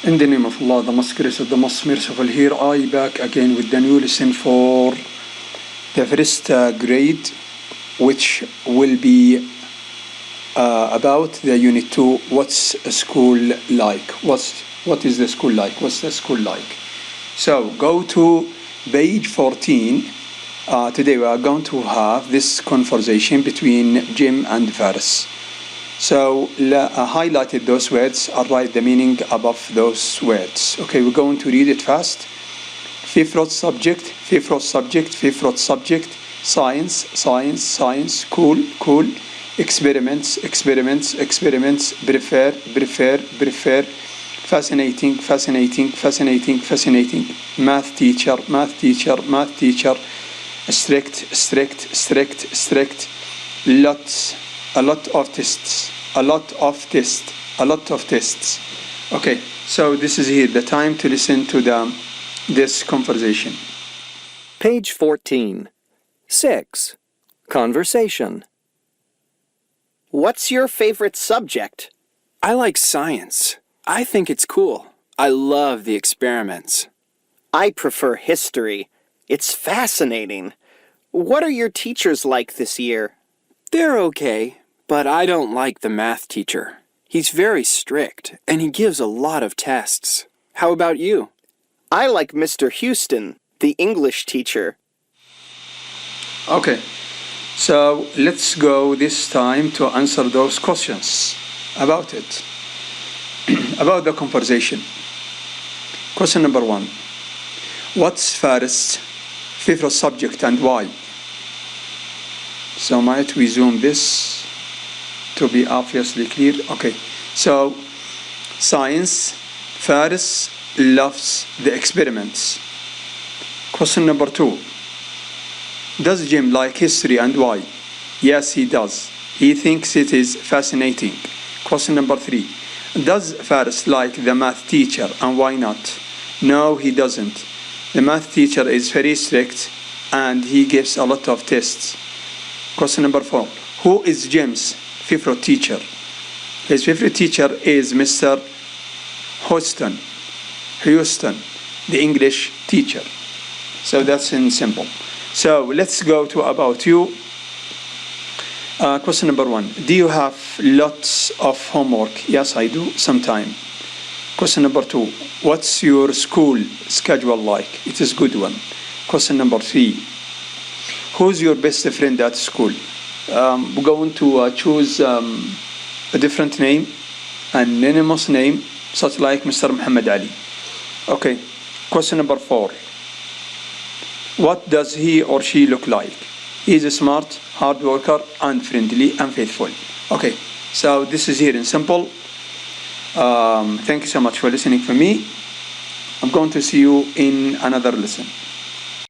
In the name of Allah, the most gracious, the most merciful, here I back again with the new lesson for the first grade, which will be about the unit 2, what's a school like? What is the school like? What's the school like? So go to page 14. Today we are going to have this conversation between Jim and Faris. So highlighted those words, I'll write the meaning above those words. Okay, we're going to read it fast. Favorite subject, science, cool, experiments, prefer, fascinating, math teacher, strict, a lot of tests. Okay, so this is here the time to listen to this conversation. Page 14. 6. Conversation. What's your favorite subject? I like science. I think it's cool. I love the experiments. I prefer history. It's fascinating. What are your teachers like this year? They're okay, but I don't like the math teacher. He's very strict, and he gives a lot of tests. How about you? I like Mr. Houston, the English teacher. Okay, so let's go this time to answer those questions about it, about the conversation. Question number 1. What's Faris' favorite subject and why? So might we zoom this to be obviously clear? Okay, so science, Faris loves the experiments. Question number 2. Does Jim like history and why? Yes, he does. He thinks it is fascinating. Question number 3. Does Faris like the math teacher and why not? No, he doesn't. The math teacher is very strict and he gives a lot of tests. Question number 4. Who is Jim's favorite teacher? His favorite teacher is Mr. Houston, the English teacher. So that's in simple. So let's go to about you. Question number 1. Do you have lots of homework? Yes, I do, sometime. Question number 2. What's your school schedule like? It is a good one. Question number 3. Who's your best friend at school? We're going to choose a different name, an anonymous name, such like Mr. Muhammad Ali. Okay, question number 4. What does he or she look like? He is a smart, hard worker, and friendly and faithful. Okay, so this is here in simple. Thank you so much for listening for me. I'm going to see you in another lesson.